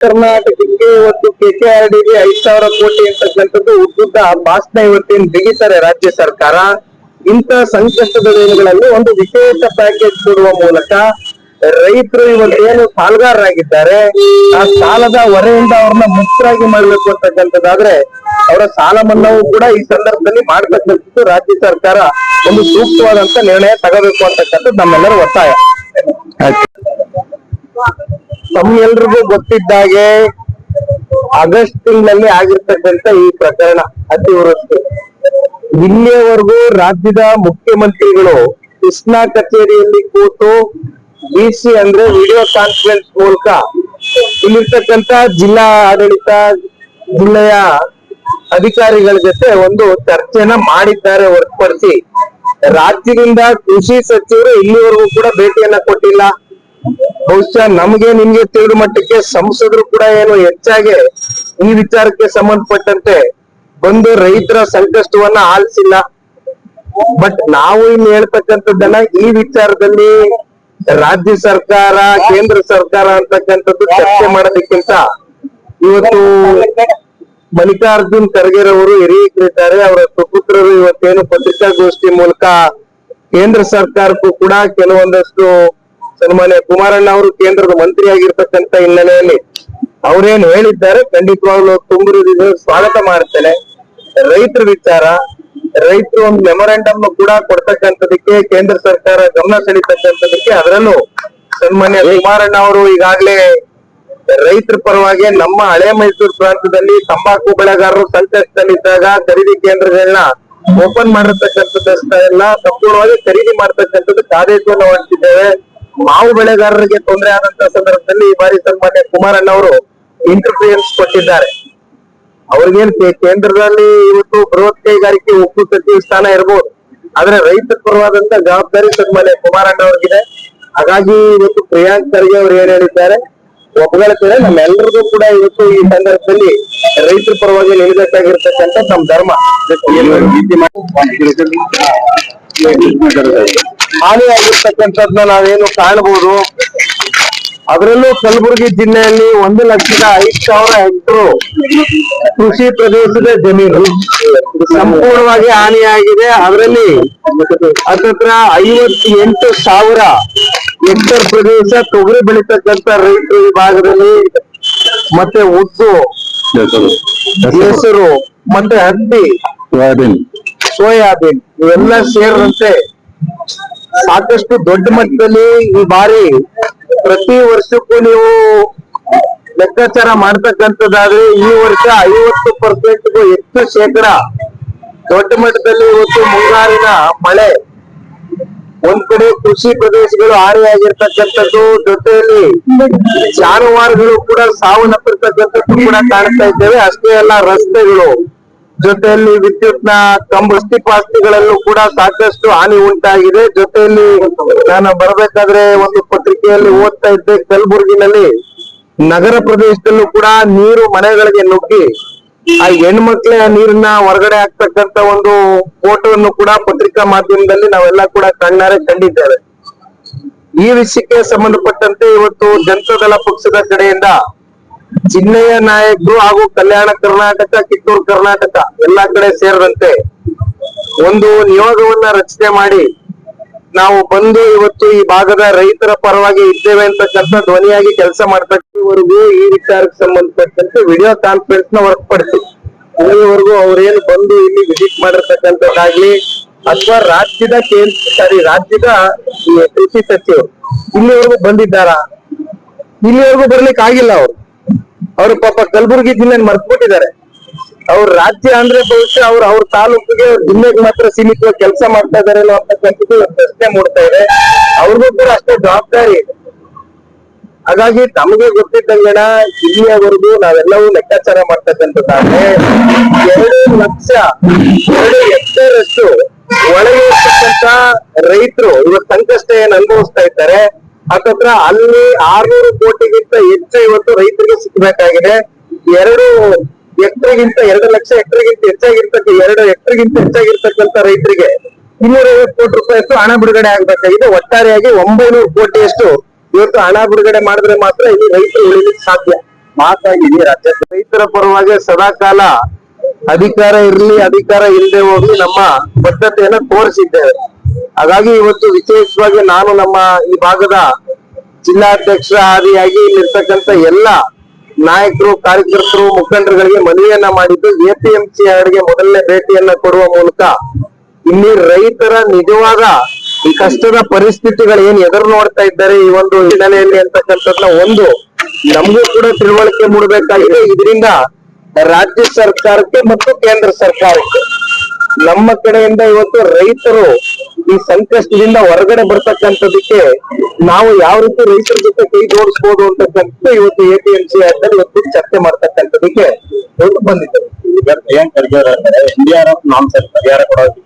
ಕರ್ನಾಟಕಕ್ಕೆ ಇವತ್ತು KKRDಗೆ 5,000 ಕೋಟಿ ಅಂತಕ್ಕಂಥದ್ದು ಉದ್ದುದ್ದ ಭಾಷಣ ಇವತ್ತೇನು ಬಿಗಿತಾರೆ ರಾಜ್ಯ ಸರ್ಕಾರ. ಇಂಥ ಸಂಕಷ್ಟದ ದಿನಗಳಲ್ಲಿ ಒಂದು ವಿಶೇಷ ಪ್ಯಾಕೇಜ್ ಕೊಡುವ ಮೂಲಕ ರೈತರು ಇವತ್ತೇನು ಸಾಲಗಾರರಾಗಿದ್ದಾರೆ ಆ ಸಾಲದ ಹೊರೆಯಿಂದ ಅವ್ರನ್ನ ಮುಕ್ತರಾಗಿ ಮಾಡ್ಬೇಕು ಅಂತಕ್ಕಂಥದ್ದಾದ್ರೆ ಅವರ ಸಾಲ ಮನ್ನಾವು ಕೂಡ ಈ ಸಂದರ್ಭದಲ್ಲಿ ಮಾಡ್ತಕ್ಕಂಥದ್ದು ರಾಜ್ಯ ಸರ್ಕಾರ ಒಂದು ಸೂಕ್ತವಾದಂತ ನಿರ್ಣಯ ತಗೋಬೇಕು ಅಂತಕ್ಕಂಥದ್ದು ನಮ್ಮೆಲ್ಲರ ಒತ್ತಾಯ. ತಮ್ಮೆಲ್ರಿಗೂ ಗೊತ್ತಿದ್ದಾಗೆ ಆಗಸ್ಟ್ ತಿಂಗಳಲ್ಲಿ ಆಗಿರ್ತಕ್ಕಂಥ ಈ ಪ್ರಕರಣ ಅತಿವೃಷ್ಟಿ ಇಲ್ಲಿಯವರೆಗೂ ರಾಜ್ಯದ ಮುಖ್ಯಮಂತ್ರಿಗಳು ಕೃಷ್ಣಾ ಕಚೇರಿಯಲ್ಲಿ ಕೂತು BC ಅಂದ್ರೆ ವಿಡಿಯೋ ಕಾನ್ಫರೆನ್ಸ್ ಮೂಲಕ ಇಲ್ಲಿರ್ತಕ್ಕಂಥ ಜಿಲ್ಲಾ ಆಡಳಿತ ಜಿಲ್ಲೆಯ ಅಧಿಕಾರಿಗಳ ಜೊತೆ ಒಂದು ಚರ್ಚೆನ ಮಾಡಿದ್ದಾರೆ ಹೊರತುಪಡಿಸಿ ರಾಜ್ಯದಿಂದ ಕೃಷಿ ಸಚಿವರು ಇಲ್ಲಿವರೆಗೂ ಕೂಡ ಭೇಟಿಯನ್ನ ಕೊಟ್ಟಿಲ್ಲ. ಬಹುಶಃ ನಮ್ಗೆ ನಿಮ್ಗೆ ತಿಳಿದ ಮಟ್ಟಕ್ಕೆ ಸಂಸದರು ಕೂಡ ಏನು ಹೆಚ್ಚಾಗಿ ಈ ವಿಚಾರಕ್ಕೆ ಸಂಬಂಧಪಟ್ಟಂತೆ ಬಂದು ರೈತರ ಸಂಕಷ್ಟವನ್ನ ಆಲಿಸಿಲ್ಲ. ಬಟ್ ನಾವು ಇನ್ನು ಹೇಳ್ತಕ್ಕಂಥದ್ದನ್ನ ಈ ವಿಚಾರದಲ್ಲಿ ರಾಜ್ಯ ಸರ್ಕಾರ ಕೇಂದ್ರ ಸರ್ಕಾರ ಅಂತಕ್ಕಂಥದ್ದು ಚರ್ಚೆ ಮಾಡೋದಕ್ಕಿಂತ ಇವತ್ತು ಮಲ್ಲಿಕಾರ್ಜುನ್ ಖರ್ಗೆ ಅವರು ಹಿರಿಯರಿದ್ದಾರೆ, ಅವರ ಸುಪುತ್ರರು ಇವತ್ತೇನು ಪತ್ರಿಕಾಗೋಷ್ಠಿ ಮೂಲಕ ಕೇಂದ್ರ ಸರ್ಕಾರಕ್ಕೂ ಕೂಡ ಕೆಲವೊಂದಷ್ಟು ಸನ್ಮಾನ್ಯ ಕುಮಾರಣ್ಣ ಅವರು ಕೇಂದ್ರದ ಮಂತ್ರಿ ಆಗಿರ್ತಕ್ಕಂಥ ಹಿನ್ನೆಲೆಯಲ್ಲಿ ಅವ್ರೇನು ಹೇಳಿದ್ದಾರೆ ಖಂಡಿತವಾಗ್ಲೂ ತುಂಬುವುದಿದೆ, ಸ್ವಾಗತ ಮಾಡ್ತೇನೆ. ರೈತರ ವಿಚಾರ, ರೈತರು ಒಂದು ಮೆಮೊರಾಂಡಮ್ ಕೂಡ ಕೊಡ್ತಕ್ಕಂಥದಕ್ಕೆ ಕೇಂದ್ರ ಸರ್ಕಾರ ಗಮನ ಸೆಳೀತಕ್ಕಂಥದಕ್ಕೆ ಅದರಲ್ಲೂ ಸನ್ಮಾನ್ಯ ಕುಮಾರಣ್ಣ ಅವರು ಈಗಾಗಲೇ ರೈತರ ಪರವಾಗಿ ನಮ್ಮ ಹಳೆ ಮೈಸೂರು ಪ್ರಾಂತದಲ್ಲಿ ತಂಬಾಕು ಬೆಳೆಗಾರರು ಸಂಕಷ್ಟದಲ್ಲಿದ್ದಾಗ ಖರೀದಿ ಕೇಂದ್ರಗಳನ್ನ ಓಪನ್ ಮಾಡಿರ್ತಕ್ಕಂಥದ್ದೆಲ್ಲ ಸಂಪೂರ್ಣವಾಗಿ ಖರೀದಿ ಮಾಡ್ತಕ್ಕಂಥದ್ದಕ್ಕೆ ಆದೇಶವನ್ನು ಹೊರಡಿಸಿದ್ದೇವೆ. ಮಾವು ಬೆಳೆಗಾರರಿಗೆ ತೊಂದರೆ ಆದಂತ ಸಂದರ್ಭದಲ್ಲಿ ಈ ಬಾರಿ ಸನ್ಮಾನ್ಯ ಕುಮಾರಣ್ಣ ಅವರು ಇಂಟರ್ಫಿಯರೆನ್ಸ್ ಕೊಟ್ಟಿದ್ದಾರೆ. ಅವ್ರಿಗೇನ್ ಕೇಂದ್ರದಲ್ಲಿ ಇವತ್ತು ಬೃಹತ್ ಕೈಗಾರಿಕೆ ಉಕ್ಕು ಸಚಿವ ಸ್ಥಾನ ಇರಬಹುದು, ಆದ್ರೆ ರೈತರ ಪರವಾದಂತ ಜವಾಬ್ದಾರಿ ಸನ್ಮಾನ್ಯ ಕುಮಾರಣ್ಣ ಅವ್ರಿಗಿದೆ. ಹಾಗಾಗಿ ಇವತ್ತು ಪ್ರಿಯಾಂಕ್ ಖರ್ಗೆ ಅವರು ಏನ್ ಹೇಳಿದ್ದಾರೆ ಒಪ್ಕೊಳ್ತೇನೆ. ನಮ್ಮೆಲ್ಲರಿಗೂ ಕೂಡ ಇವತ್ತು ಈ ಸಂದರ್ಭದಲ್ಲಿ ರೈತರ ಪರವಾಗಿ ನಿಲ್ಲಬೇಕಾಗಿರ್ತಕ್ಕಂಥ ನಮ್ ಧರ್ಮ. ಹಾನಿಯಾಗಿರ್ತಕ್ಕಂಥದ್ನ ನಾವೇನು ಕಾಣಬಹುದು. ಅದರಲ್ಲೂ ಕಲಬುರಗಿ ಜಿಲ್ಲೆಯಲ್ಲಿ 1,05,000 ಹೆಕ್ಟರ್ ಕೃಷಿ ಪ್ರದೇಶದ ಜಮೀನು ಸಂಪೂರ್ಣವಾಗಿ ಹಾನಿಯಾಗಿದೆ. ಅದರಲ್ಲಿ ಹತ್ತತ್ರ 58,000 ಹೆಕ್ಟರ್ ಪ್ರದೇಶ ತೊಗರಿ ಬೆಳೀತಕ್ಕಂಥ ರೈತರ ವಿಭಾಗದಲ್ಲಿ, ಮತ್ತೆ ಉದ್ದು, ಹೆಸರು, ಮತ್ತೆ ಹತ್ತಿ, ಸೋಯಾಬೀನ್ ಇವೆಲ್ಲ ಸೇರಿದಂತೆ ಸಾಕಷ್ಟು ದೊಡ್ಡ ಮಟ್ಟದಲ್ಲಿ ಈ ಬಾರಿ ಪ್ರತಿ ವರ್ಷಕ್ಕೂ ನೀವು ಲೆಕ್ಕಾಚಾರ ಮಾಡ್ತಕ್ಕಂಥದ್ದಾದ್ರೆ ಈ ವರ್ಷ 50%ಗೂ ಹೆಚ್ಚು ಶೇಕಡ ದೊಡ್ಡ ಮಟ್ಟದಲ್ಲಿ ಇವತ್ತು ಮುಂಗಾರಿನ ಮಳೆ ಒಂದ್ ಕಡೆ ಕೃಷಿ ಪ್ರದೇಶಗಳು ಹಾನಿಯಾಗಿರ್ತಕ್ಕಂಥದ್ದು, ಜೊತೆಯಲ್ಲಿ ಜಾನುವಾರುಗಳು ಕೂಡ ಸಾವನ್ನಪ್ಪಿರ್ತಕ್ಕಂಥದ್ದು ಕೂಡ ಕಾಣ್ತಾ ಇದ್ದೇವೆ. ಅಷ್ಟೇ ಅಲ್ಲ, ರಸ್ತೆಗಳು ಜೊತೆಯಲ್ಲಿ ವಿದ್ಯುತ್ನ ಕಂಬಸ್ತಿಪಾಸ್ತಿಗಳಲ್ಲೂ ಕೂಡ ಸಾಕಷ್ಟು ಹಾನಿ ಉಂಟಾಗಿದೆ. ಜೊತೆಯಲ್ಲಿ ನಾನು ಬರ್ಬೇಕಾದ್ರೆ ಒಂದು ಪತ್ರಿಕೆಯಲ್ಲಿ ಓದ್ತಾ ಇದ್ದೆ, ಕಲಬುರಗಿನಲ್ಲಿ ನಗರ ಪ್ರದೇಶದಲ್ಲೂ ಕೂಡ ನೀರು ಮನೆಗಳಿಗೆ ನುಗ್ಗಿ ಆ ಹೆಣ್ಮಕ್ಳೇ ಆ ನೀರನ್ನ ಹೊರಗಡೆ ಹಾಕ್ತಕ್ಕಂತ ಒಂದು ಫೋಟೋವನ್ನು ಕೂಡ ಪತ್ರಿಕಾ ಮಾಧ್ಯಮದಲ್ಲಿ ನಾವೆಲ್ಲ ಕೂಡ ಕಣ್ಣಾರೆ ಕಂಡಿದ್ದೇವೆ. ಈ ವಿಷಯಕ್ಕೆ ಸಂಬಂಧಪಟ್ಟಂತೆ ಇವತ್ತು ಜನತಾದಳ ಪಕ್ಷದ ಕಡೆಯಿಂದ ಜಿಲ್ಲೆಯ ನಾಯಕರು ಹಾಗೂ ಕಲ್ಯಾಣ ಕರ್ನಾಟಕ, ಕಿತ್ತೂರು ಕರ್ನಾಟಕ ಎಲ್ಲಾ ಕಡೆ ಸೇರಿದಂತೆ ಒಂದು ನಿಯೋಗವನ್ನ ರಚನೆ ಮಾಡಿ ನಾವು ಬಂದು ಇವತ್ತು ಈ ಭಾಗದ ರೈತರ ಪರವಾಗಿ ಇದ್ದೇವೆ ಅಂತಕ್ಕಂಥ ಧ್ವನಿಯಾಗಿ ಕೆಲಸ ಮಾಡ್ತಕ್ಕವರೆಗೂ ಈ ವಿಚಾರಕ್ಕೆ ಸಂಬಂಧಪಟ್ಟಂತೆ ವಿಡಿಯೋ ಕಾನ್ಫರೆನ್ಸ್ ನ ಹೊರತುಪಡಿಸಿ ಇಲ್ಲಿವರೆಗೂ ಅವ್ರೇನು ಬಂದು ಇಲ್ಲಿ ವಿಸಿಟ್ ಮಾಡಿರ್ತಕ್ಕಂಥದ್ದಾಗ್ಲಿ ಅಥವಾ ರಾಜ್ಯದ ಕೃಷಿ ಸಚಿವರು ಇಲ್ಲಿವರೆಗೂ ಬಂದಿದ್ದಾರಾ? ಇಲ್ಲಿವರೆಗೂ ಬರ್ಲಿಕ್ಕೆ ಆಗಿಲ್ಲ. ಅವರು ಪಾಪ ಕಲಬುರಗಿ ಜಿಲ್ಲೆ ಮರ್ತ್ಬಿಟ್ಟಿದ್ದಾರೆ. ಅವ್ರ ರಾಜ್ಯ ಅಂದ್ರೆ ಬಹುಶಃ ಅವ್ರ ತಾಲೂಕಿಗೆ ಜಿಲ್ಲೆಗೆ ಮಾತ್ರ ಸೀಮಿತವಾಗಿ ಕೆಲಸ ಮಾಡ್ತಾ ಇದಾರೆ ಅಂತಕ್ಕಂಥದ್ದು ಪ್ರಶ್ನೆ ಮೂಡ್ತಾ ಇದೆ. ಅವ್ರಿಗೂ ಕೂಡ ಅಷ್ಟೇ ಜವಾಬ್ದಾರಿ ಇದೆ. ಹಾಗಾಗಿ ತಮಗೆ ಗೊತ್ತಿದ್ದಂಗೆನ ಇಲ್ಲಿಯವರೆಗೂ ನಾವೆಲ್ಲವೂ ಲೆಕ್ಕಾಚಾರ ಮಾಡ್ತಕ್ಕಂಥದ್ದಾದ್ರೆ 2 ಹೆಕ್ಟೇರ್ ಅಷ್ಟು ಒಳಗೆ ಇರ್ತಕ್ಕಂಥ ರೈತರು ಇವತ್ತು ಸಂಕಷ್ಟ ಏನ್ ಅನುಭವಿಸ್ತಾ ಇದ್ದಾರೆ. ಹತ್ತತ್ರ ಅಲ್ಲಿ 600 ಕೋಟಿಗಿಂತ ಹೆಚ್ಚು ಇವತ್ತು ರೈತರಿಗೆ ಸಿಗಬೇಕಾಗಿದೆ. 2 ಹೆಕ್ಟರ್ಗಿಂತ 2 ಲಕ್ಷ ಹೆಕ್ಟರ್ಗಿಂತ ಹೆಚ್ಚಾಗಿರ್ತಕ್ಕ 2 ಹೆಕ್ಟರ್ಗಿಂತ ಹೆಚ್ಚಾಗಿರ್ತಕ್ಕಂಥ ರೈತರಿಗೆ 250 ಕೋಟಿ ರೂಪಾಯಿಯಷ್ಟು ಹಣ ಬಿಡುಗಡೆ ಆಗ್ಬೇಕಾಗಿದೆ. ಒಟ್ಟಾರೆಯಾಗಿ 900 ಕೋಟಿಯಷ್ಟು ಇವತ್ತು ಹಣ ಬಿಡುಗಡೆ ಮಾಡಿದ್ರೆ ಮಾತ್ರ ಇಲ್ಲಿ ರೈತರು ಉಳಿಲಿಕ್ಕೆ ಸಾಧ್ಯ. ಮಾತಾಗಿ ರಾಜ್ಯ ರೈತರ ಪರವಾಗಿ ಸದಾಕಾಲ ಅಧಿಕಾರ ಇರ್ಲಿ ಅಧಿಕಾರ ಇಲ್ಲದೆ ಹೋಗ್ಲಿ ನಮ್ಮ ಬದ್ಧತೆಯನ್ನ ತೋರಿಸಿದ್ದೇವೆ. ಹಾಗಾಗಿ ಇವತ್ತು ವಿಶೇಷವಾಗಿ ನಾನು ನಮ್ಮ ಈ ಭಾಗದ ಜಿಲ್ಲಾಧ್ಯಕ್ಷರ ಆದಿಯಾಗಿ ಇಲ್ಲಿರ್ತಕ್ಕಂಥ ಎಲ್ಲ ನಾಯಕರು, ಕಾರ್ಯಕರ್ತರು, ಮುಖಂಡರುಗಳಿಗೆ ಮನವಿಯನ್ನ ಮಾಡಿದ್ದು ಎಪಿಎಂಸಿ ಅವರಿಗೆ ಮೊದಲನೇ ಭೇಟಿಯನ್ನ ಕೊಡುವ ಮೂಲಕ ಇಲ್ಲಿ ರೈತರ ನಿಜವಾದ ಈ ಕಷ್ಟದ ಪರಿಸ್ಥಿತಿಗಳು ಏನ್ ಎದುರು ನೋಡ್ತಾ ಇದ್ದಾರೆ ಈ ಒಂದು ಹಿನ್ನೆಲೆಯಲ್ಲಿ ಅಂತಕ್ಕಂಥದ್ನ ಒಂದು ನಮಗೂ ಕೂಡ ತಿಳುವಳಿಕೆ ಮೂಡಬೇಕಾಗಿದೆ. ಇದರಿಂದ ರಾಜ್ಯ ಸರ್ಕಾರಕ್ಕೆ ಮತ್ತು ಕೇಂದ್ರ ಸರ್ಕಾರಕ್ಕೆ ನಮ್ಮ ಕಡೆಯಿಂದ ಇವತ್ತು ರೈತರು ಈ ಸಂಕಷ್ಟದಿಂದ ಹೊರಗಡೆ ಬರ್ತಕ್ಕಂಥದಕ್ಕೆ ನಾವು ಯಾವ ರೀತಿ ರೈತರ ಜೊತೆ ಕೈ ಜೋಡಿಸಬಹುದು ಅಂತಕ್ಕಂಥ ಇವತ್ತು ಎಪಿಎಂಸಿ ಆದ್ಮೇಲೆ ಇವತ್ತು ಚರ್ಚೆ ಮಾಡ್ತಕ್ಕಂಥದಕ್ಕೆ ಇವತ್ತು ಬಂದಿದ್ದೇವೆ. ಪ್ರಿಯಾಂಕ್ ಖರ್ಗೆ ಅವರ NDRF ನಾಮ್ಸ್ ಪರಿಹಾರ ಕೊಡೋದು